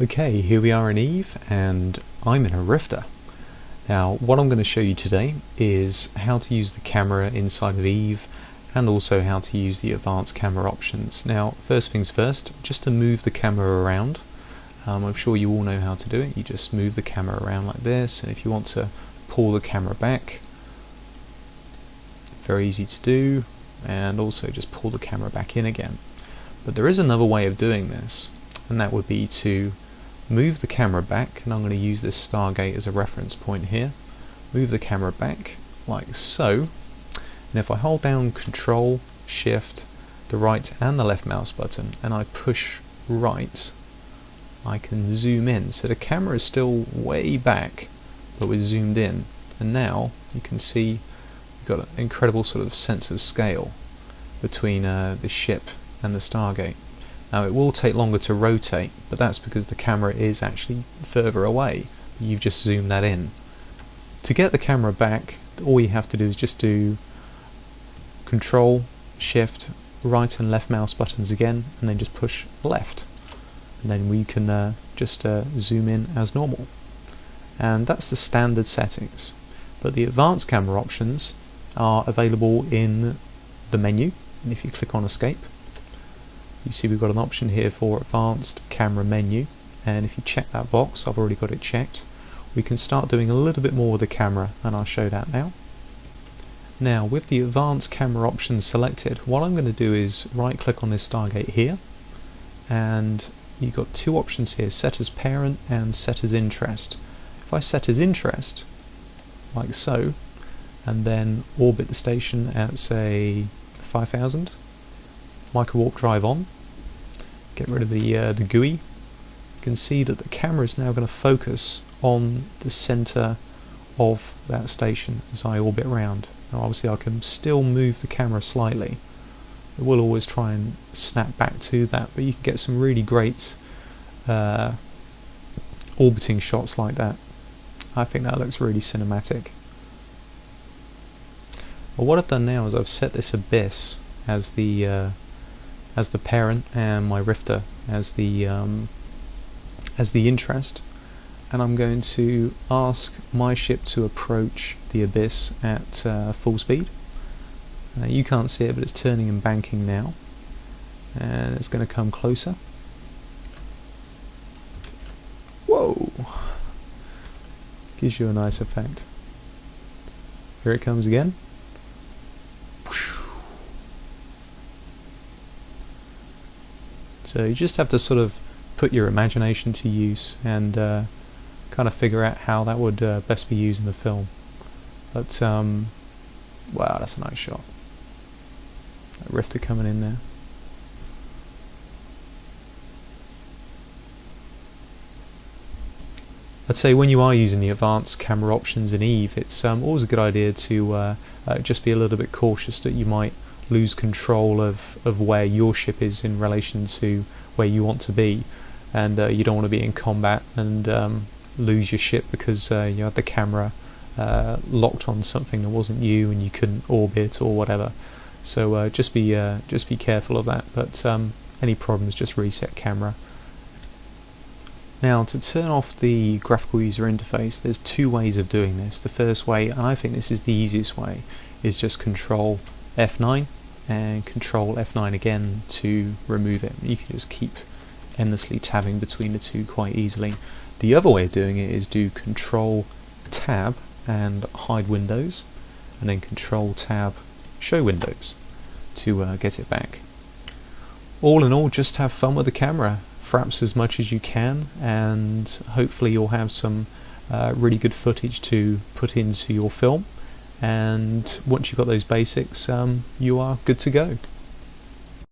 Okay, here we are in Eve, and I'm in a Rifter. Now, what I'm going to show you today is how to use the camera inside of Eve, and also how to use the advanced camera options. Now, first things first, just to move the camera around, I'm sure you all know how to do it. You just move the camera around like this, and if you want to pull the camera back, very easy to do, and also just pull the camera back in again. But there is another way of doing this, and that would be to move the camera back, and I'm going to use this Stargate as a reference point here. Move the camera back like so, and if I hold down Control, Shift, the right and the left mouse button, and I push right, I can zoom in. So the camera is still way back, but we're zoomed in, and now you can see we've got an incredible sort of sense of scale between the ship and the Stargate. Now it will take longer to rotate, but that's because the camera is actually further away. You've just zoomed that in. To get the camera back, all you have to do is just do Control, Shift, right and left mouse buttons again, and then just push left. And then we can just zoom in as normal. And that's the standard settings. But the advanced camera options are available in the menu, and if you click on Escape, you see we've got an option here for advanced camera menu, and if you check that box, I've already got it checked, we can start doing a little bit more with the camera, and I'll show that now. Now with the advanced camera option selected, what I'm going to do is right click on this Stargate here, and you've got two options here, set as parent and set as interest. If I set as interest, like so, and then orbit the station at say 5000, micro warp drive on, get rid of the GUI, you can see that the camera is now going to focus on the center of that station as I orbit around. Now obviously I can still move the camera slightly. It will always try and snap back to that, but you can get some really great orbiting shots like that. I think that looks really cinematic. Well, what I've done now is I've set this abyss as the parent and my Rifter as the interest, and I'm going to ask my ship to approach the abyss at full speed. You can't see it, but it's turning and banking now, and it's going to come closer. Whoa! Gives you a nice effect. Here it comes again. So you just have to sort of put your imagination to use and kind of figure out how that would best be used in the film. But wow, that's a nice shot. That Rifter coming in there. I'd say when you are using the advanced camera options in Eve, it's always a good idea to just be a little bit cautious that you might lose control of where your ship is in relation to where you want to be, and you don't want to be in combat and lose your ship because you had the camera locked on something that wasn't you and you couldn't orbit or whatever. So just be careful of that, but any problems, just reset camera. Now to turn off the graphical user interface, there's two ways of doing this. The first way, and I think this is the easiest way, is just Control F9 and Control F9 again to remove it. You can just keep endlessly tabbing between the two quite easily. The other way of doing it is do Control Tab and hide windows, and then Control Tab show windows to get it back. All in all, just have fun with the camera, fraps as much as you can, and hopefully you'll have some really good footage to put into your film. And once you've got those basics, you are good to go.